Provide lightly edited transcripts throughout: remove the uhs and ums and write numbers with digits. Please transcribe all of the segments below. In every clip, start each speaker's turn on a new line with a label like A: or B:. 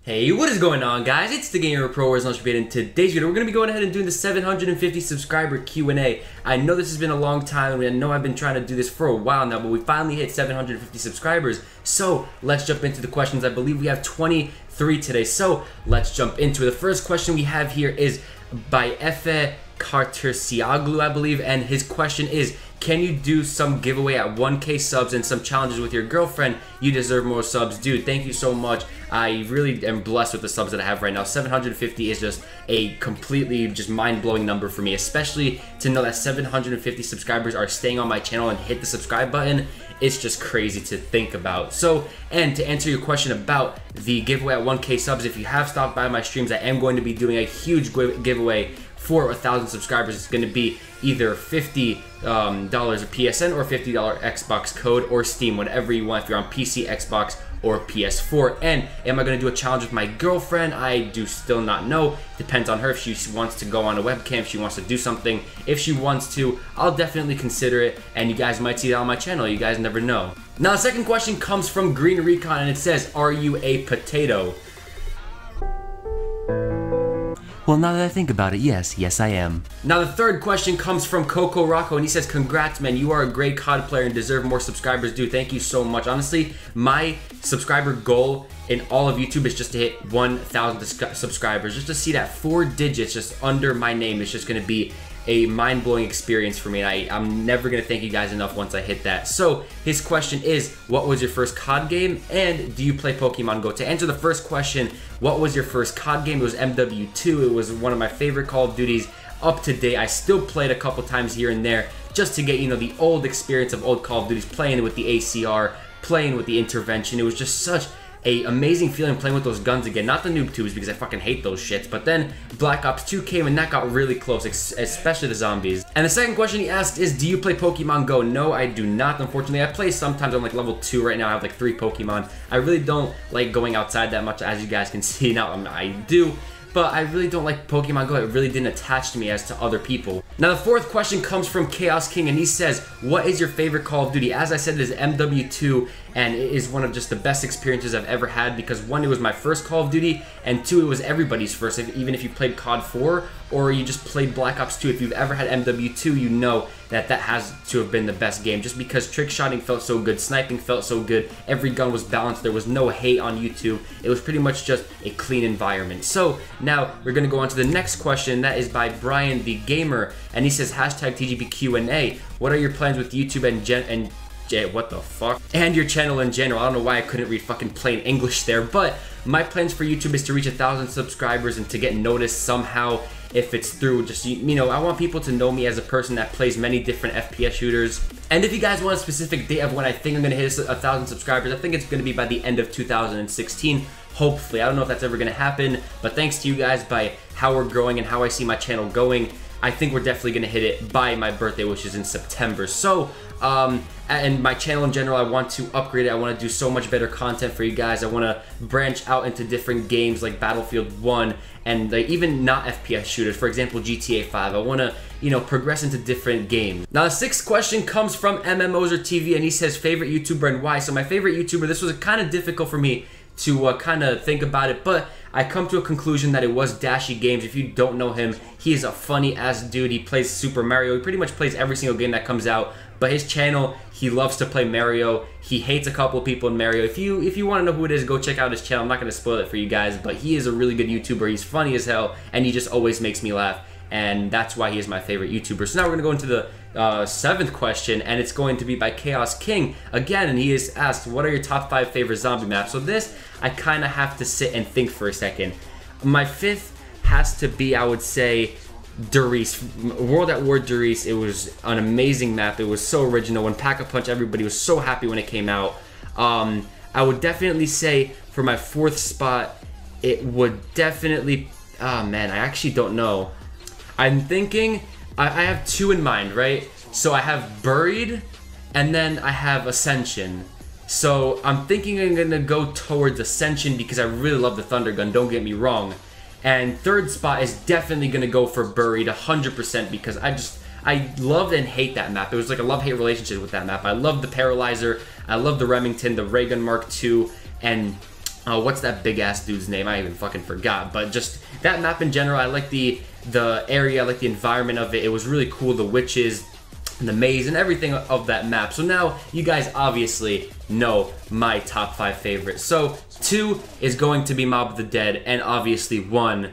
A: Hey, what is going on, guys? It's the QnA Pro Wars Launch Beta. In today's video, we're going to be going ahead and doing the 750 subscriber Q&A. I know this has been a long time, and I know I've been trying to do this for a while now, but we finally hit 750 subscribers. So let's jump into the questions. I believe we have 23 today, so let's jump into it. The first question we have here is by Efe Kartersiaglu, I believe, and his question is, can you do some giveaway at 1K subs and some challenges with your girlfriend? You deserve more subs. Dude, thank you so much. I really am blessed with the subs that I have right now. 750 is just a completely just mind-blowing number for me, especially to know that 750 subscribers are staying on my channel and hit the subscribe button. It's just crazy to think about. So, and to answer your question about the giveaway at 1K subs, if you have stopped by my streams, I am going to be doing a huge giveaway for 1,000 subscribers. It's going to be either $50 a PSN or $50 Xbox code or Steam, whatever you want if you're on PC, Xbox, or PS4. And am I going to do a challenge with my girlfriend? I do still not know. Depends on her if she wants to go on a webcam, if she wants to do something. If she wants to, I'll definitely consider it, and you guys might see that on my channel. You guys never know. Now, the second question comes from Green Recon, and it says, are you a potato? Well, now that I think about it, yes I am. Now the third question comes from Coco Rocco, and he says, congrats man, you are a great COD player and deserve more subscribers. Dude, thank you so much. Honestly, my subscriber goal in all of YouTube is just to hit 1,000 subscribers. Just to see that 4 digits just under my name is just gonna be a mind-blowing experience for me, and I'm never gonna thank you guys enough once I hit that. So his question is, what was your first COD game, and do you play Pokemon Go? To answer the first question, what was your first COD game? It was MW2. It was one of my favorite Call of Duties up to date. I still played a couple times here and there just to get, you know, the old experience of old Call of Duties, playing with the ACR, playing with the intervention. It was just such a amazing feeling playing with those guns again. Not the noob tubes, because I fucking hate those shits, but then Black Ops 2 came and that got really close, especially the zombies. And the second question he asked is, do you play Pokemon Go? No, I do not, unfortunately. I play sometimes. I'm like level 2 right now. I have like 3 Pokemon. I really don't like going outside that much, as you guys can see now. I do, but I really don't like Pokemon Go. It really didn't attach to me as to other people. Now the fourth question comes from Chaos King, and he says, what is your favorite Call of Duty? As I said, it is MW2, and it is one of just the best experiences I've ever had, because 1, it was my first Call of Duty, and 2, it was everybody's first. Even if you played COD 4 or you just played Black Ops 2, if you've ever had MW2, you know that that has to have been the best game, just because trick shotting felt so good, sniping felt so good, every gun was balanced, there was no hate on YouTube. It was pretty much just a clean environment. So now we're gonna go on to the next question, that is by Brian the Gamer, and he says, hashtag TGBQNA, what are your plans with YouTube and what the fuck? And your channel in general. I don't know why I couldn't read fucking plain English there, but my plans for YouTube is to reach 1,000 subscribers and to get noticed somehow. If it's through just, you know, I want people to know me as a person that plays many different FPS shooters. And if you guys want a specific date of when I think I'm gonna hit 1,000 subscribers, I think it's gonna be by the end of 2016. Hopefully. I don't know if that's ever gonna happen, but thanks to you guys, by how we're growing and how I see my channel going, I think we're definitely gonna hit it by my birthday, which is in September. So, and my channel in general, I want to upgrade it. I want to do so much better content for you guys. I want to branch out into different games like Battlefield 1 and like even not FPS shooters. For example, GTA 5. I want to, you know, progress into different games. Now, the sixth question comes from MMOzer TV, and he says, favorite YouTuber and why? So my favorite YouTuber, this was kind of difficult for me to kind of think about it, but I come to a conclusion that it was Dashy Games. If you don't know him, he is a funny ass dude. He plays Super Mario. He pretty much plays every single game that comes out, but his channel, he loves to play Mario. He hates a couple of people in Mario. If you want to know who it is, go check out his channel. I'm not going to spoil it for you guys, but he is a really good YouTuber. He's funny as hell, and he just always makes me laugh, and that's why he is my favorite YouTuber. So now we're going to go into the seventh question, and it's going to be by Chaos King again, and he is asked, what are your top 5 favorite zombie maps? So this, I kind of have to sit and think for a second. My fifth has to be, I would say, Durice. World at War Durice. It was an amazing map. It was so original. When Pack-a-Punch, everybody was so happy when it came out. I would definitely say for my fourth spot, it would definitely, oh man, I actually don't know. I'm thinking, I have 2 in mind, right? So I have Buried, and then I have Ascension. So I'm thinking I'm gonna go towards Ascension because I really love the Thunder Gun, don't get me wrong. And third spot is definitely gonna go for Buried 100% because I loved and hate that map. It was like a love-hate relationship with that map. I loved the Paralyzer, I loved the Remington, the Ray Gun Mark II, and what's that big ass dude's name? I even fucking forgot. But just that map in general, I like the area, I like the environment of it. It was really cool. The witches, and the maze, and everything of that map. So now you guys obviously know my top 5 favorites. So 2 is going to be Mob of the Dead, and obviously 1,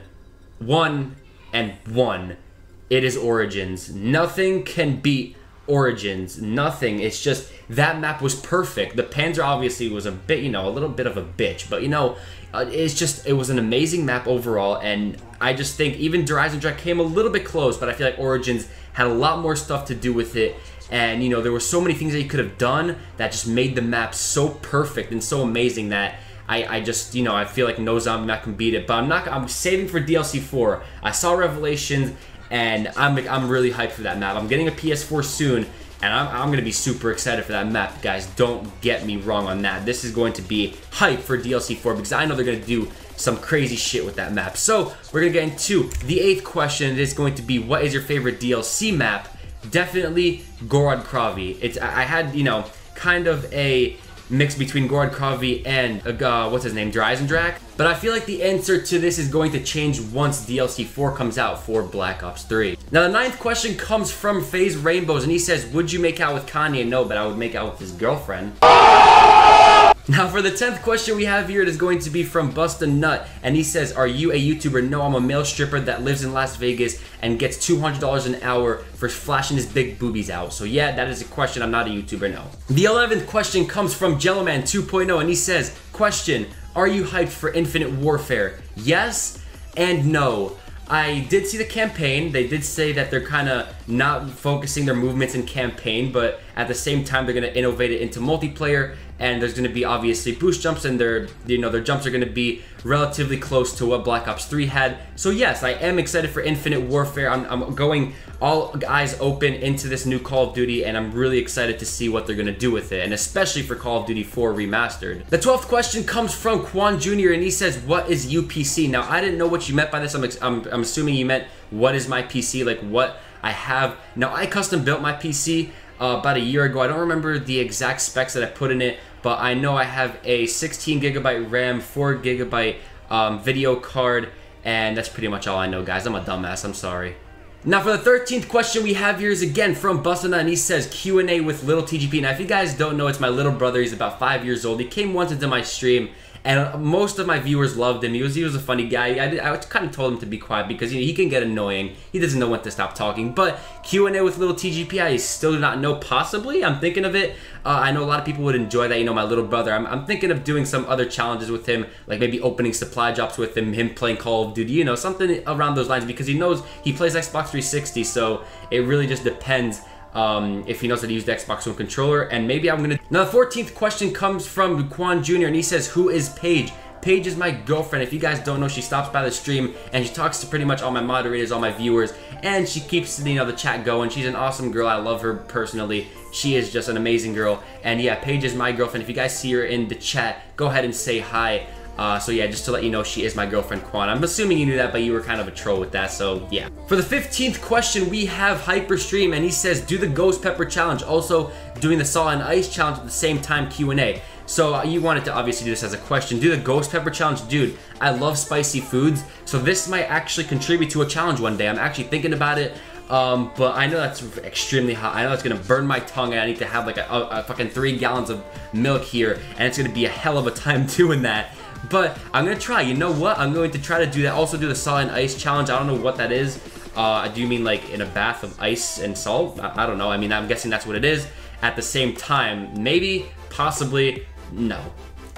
A: it is Origins. Nothing can beat Origins. Nothing. It's just that map was perfect. The Panzer obviously was a bit, you know, a little bit of a bitch, but you know, it was an amazing map overall, and I just think even Horizon Track came a little bit close, but I feel like Origins had a lot more stuff to do with it, and you know, there were so many things that you could have done that just made the map so perfect and so amazing that I just, you know, I feel like no zombie map can beat it. But I'm saving for DLC 4. I saw Revelations, and I'm really hyped for that map. I'm getting a PS4 soon, and I'm going to be super excited for that map, guys. Don't get me wrong on that. This is going to be hype for DLC 4 because I know they're going to do some crazy shit with that map. So we're going to get into the 8th question. It is going to be, what is your favorite DLC map? Definitely Gorod Kravi. I had, you know, kind of a mix between Gorod Kravi and what's his name, Horizon Track. But I feel like the answer to this is going to change once DLC 4 comes out for Black Ops 3. Now the 9th question comes from FaZe Rainbows, and he says, would you make out with Kanye? No, but I would make out with his girlfriend. Now for the 10th question we have here, it is going to be from Bust a Nut, and he says, are you a YouTuber? No, I'm a male stripper that lives in Las Vegas and gets $200 an hour for flashing his big boobies out. So yeah, that is a question. I'm not a YouTuber, no. The 11th question comes from Jelloman 2.0, and he says, question, are you hyped for Infinite Warfare? Yes and no. I did see the campaign. They did say that they're kind of not focusing their movements in campaign, but at the same time, they're going to innovate it into multiplayer, and there's going to be obviously boost jumps, and their jumps are going to be relatively close to what Black Ops 3 had. So yes, I am excited for Infinite Warfare. I'm going all eyes open into this new Call of Duty, and I'm really excited to see what they're going to do with it, and especially for Call of Duty 4 Remastered. The 12th question comes from Quan Jr., and he says, what is UPC? Now, I didn't know what you meant by this. I'm assuming you meant, what is my PC, like what I have. Now, I custom built my PC about a year ago. I don't remember the exact specs that I put in it, but I know I have a 16GB RAM, 4GB video card, and that's pretty much all I know, guys. I'm a dumbass, I'm sorry. Now for the 13th question we have here is again from Bustina, and he says Q&A with Little TGP. Now if you guys don't know, it's my little brother. He's about 5 years old. He came once into my stream, and most of my viewers loved him. He was a funny guy. I kind of told him to be quiet because, you know, he can get annoying. He doesn't know when to stop talking. But Q&A with Little TGP, I still do not know. Possibly, I'm thinking of it. I know a lot of people would enjoy that. You know, my little brother. I'm thinking of doing some other challenges with him, like maybe opening supply drops with him playing Call of Duty. You know, something around those lines, because he knows he plays Xbox 360. So it really just depends. If he knows how to use the Xbox One controller, and maybe I'm gonna... Now the 14th question comes from Quan Jr., and he says, who is Paige? Paige is my girlfriend. If you guys don't know, she stops by the stream, and she talks to pretty much all my moderators, all my viewers, and she keeps, you know, the chat going. She's an awesome girl. I love her personally. She is just an amazing girl, and yeah, Paige is my girlfriend. If you guys see her in the chat, go ahead and say hi. So yeah, just to let you know, she is my girlfriend, Quan. I'm assuming you knew that, but you were kind of a troll with that, so yeah. For the 15th question, we have Hyperstream, and he says, do the Ghost Pepper Challenge. Also, doing the Salt and Ice Challenge at the same time, Q&A. So you wanted to obviously do this as a question. Do the Ghost Pepper Challenge. Dude, I love spicy foods, so this might actually contribute to a challenge one day. I'm actually thinking about it. But I know that's extremely hot. I know it's gonna burn my tongue, and I need to have like a fucking 3 gallons of milk here, and it's gonna be a hell of a time doing that. But I'm gonna try. You know what? I'm going to try to do that. Also do the Salt and Ice Challenge. I don't know what that is. Do you mean like in a bath of ice and salt? I don't know. I mean, I'm guessing that's what it is. At the same time, maybe, possibly, no.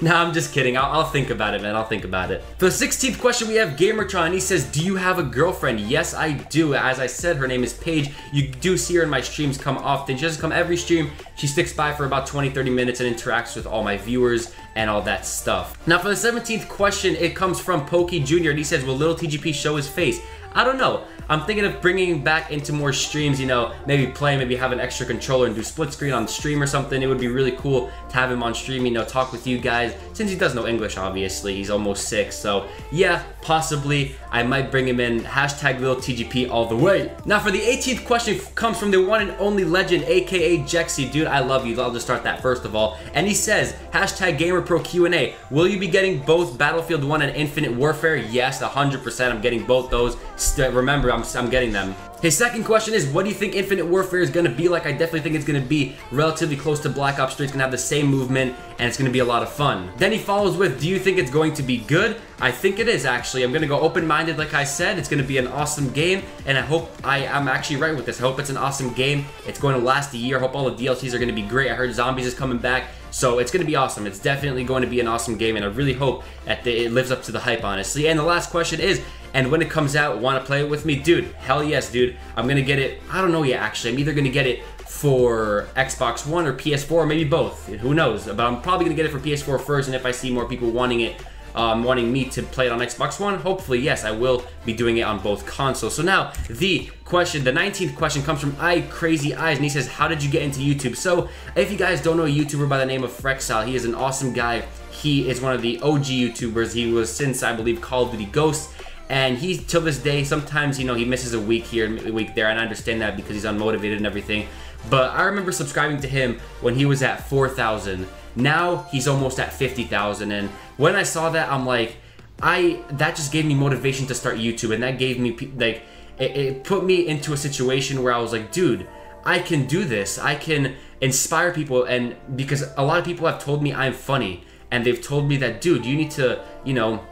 A: No, I'm just kidding. I'll think about it, man. I'll think about it. For the 16th question, we have Gamertron, and he says, do you have a girlfriend? Yes, I do. As I said, her name is Paige. You do see her in my streams come often. She doesn't come every stream. She sticks by for about 20-30 minutes and interacts with all my viewers and all that stuff. Now, for the 17th question, it comes from Pokey Jr., and he says, will Little TGP show his face? I don't know. I'm thinking of bringing back into more streams, you know, maybe play, maybe have an extra controller and do split screen on stream or something. It would be really cool to have him on stream, you know, talk with you guys. Since he does know English, obviously, he's almost 6. So yeah, possibly I might bring him in. Hashtag little TGP all the way. Now for the 18th question comes from the one and only legend, aka Jexy. Dude, I love you. I'll just start that first of all. And he says, hashtag GamerPro QnA. Will you be getting both Battlefield 1 and Infinite Warfare? Yes, 100%. I'm getting both those. Remember, I'm getting them. His second question is, what do you think Infinite Warfare is going to be like? I definitely think it's going to be relatively close to Black Ops 3. It's going to have the same movement, and it's going to be a lot of fun. Then he follows with, do you think it's going to be good? I think it is, actually. I'm going to go open-minded, like I said. It's going to be an awesome game, and I hope I'm actually right with this. I hope it's an awesome game. It's going to last a year. I hope all the DLCs are going to be great. I heard Zombies is coming back, so it's going to be awesome. It's definitely going to be an awesome game, and I really hope that it lives up to the hype, honestly. And the last question is, and when it comes out, want to play it with me? Dude, hell yes, dude. I'm going to get it. I don't know yet, actually. I'm either going to get it for Xbox One or PS4, or maybe both. Who knows? But I'm probably going to get it for PS4 first, and if I see more people wanting it, wanting me to play it on Xbox One, hopefully, yes, I will be doing it on both consoles. So now, the 19th question comes from Crazy Eyes, and he says, how did you get into YouTube? So, if you guys don't know a YouTuber by the name of Frexile, he is an awesome guy. He is one of the OG YouTubers. He was since, I believe, Call of Duty Ghosts. And he, till this day, sometimes, you know, he misses a week here, a week there, and I understand that because he's unmotivated and everything. But I remember subscribing to him when he was at 4,000. Now, he's almost at 50,000. And when I saw that, I'm like, that just gave me motivation to start YouTube. And that gave me, like, it put me into a situation where I was like, dude, I can do this. I can inspire people. And because a lot of people have told me I'm funny. And they've told me that, dude, you need to, you know,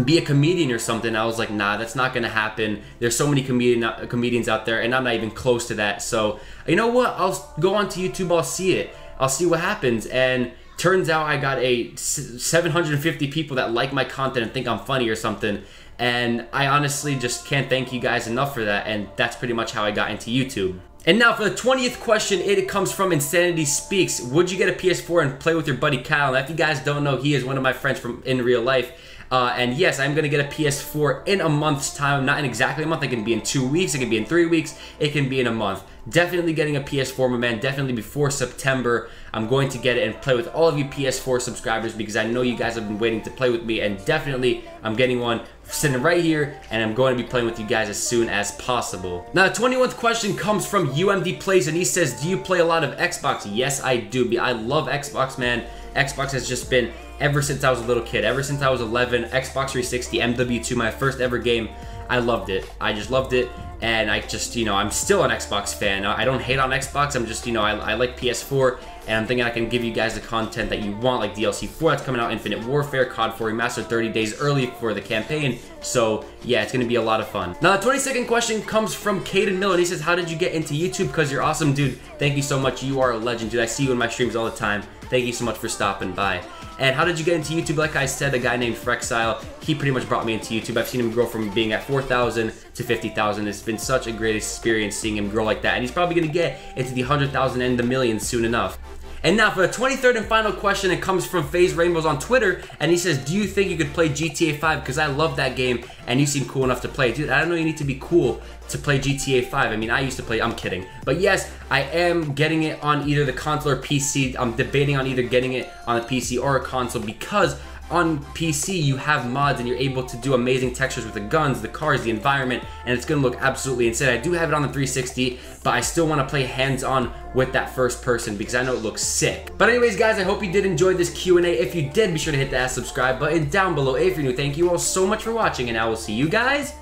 A: be a comedian or something. I was like, nah, that's not gonna happen. There's so many comedians out there, and I'm not even close to that. So, you know what? I'll go onto YouTube, I'll see it. I'll see what happens. And turns out I got 750 people that like my content and think I'm funny or something. And I honestly just can't thank you guys enough for that. And that's pretty much how I got into YouTube. And now for the 20th question, it comes from Insanity Speaks. Would you get a PS4 and play with your buddy Kyle? Now, if you guys don't know, he is one of my friends from in real life. And yes, I'm going to get a PS4 in a month's time. Not in exactly a month. It can be in 2 weeks. It can be in 3 weeks. It can be in a month. Definitely getting a PS4, my man. Definitely before September. I'm going to get it and play with all of you PS4 subscribers because I know you guys have been waiting to play with me. And definitely, I'm getting one sitting right here. And I'm going to be playing with you guys as soon as possible. Now, the 21th question comes from UMD Plays. And he says, do you play a lot of Xbox? Yes, I do. I love Xbox, man. Xbox has just been ever since I was a little kid. Ever since I was 11, Xbox 360, MW2, my first ever game. I loved it. I just loved it. And I just, you know, I'm still an Xbox fan. I don't hate on Xbox. I'm just, you know, I like PS4. And I'm thinking I can give you guys the content that you want, like DLC 4 that's coming out, Infinite Warfare, COD 4 Remastered 30 days early for the campaign. So, yeah, it's going to be a lot of fun. Now, the 22nd question comes from Caden Miller. And he says, how did you get into YouTube? Because you're awesome, dude. Thank you so much. You are a legend, dude. I see you in my streams all the time. Thank you so much for stopping by. And how did you get into YouTube? Like I said, a guy named Frexile, he pretty much brought me into YouTube. I've seen him grow from being at 4,000 to 50,000. It's been such a great experience seeing him grow like that. And he's probably going to get into the 100,000 and the millions soon enough. And now for the 23rd and final question, it comes from FaZe Rainbows on Twitter, and he says, do you think you could play GTA 5? Because I love that game, and you seem cool enough to play. Dude, I don't know you need to be cool to play GTA 5. I mean, I used to play, I'm kidding. But yes, I am getting it on either the console or PC. I'm debating on either getting it on a PC or a console because on PC, you have mods and you're able to do amazing textures with the guns, the cars, the environment, and it's gonna look absolutely insane. I do have it on the 360, but I still wanna play hands-on with that first person because I know it looks sick. But anyways, guys, I hope you did enjoy this Q&A. If you did, be sure to hit that subscribe button down below if you're new. Thank you all so much for watching, and I will see you guys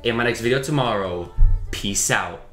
A: in my next video tomorrow. Peace out.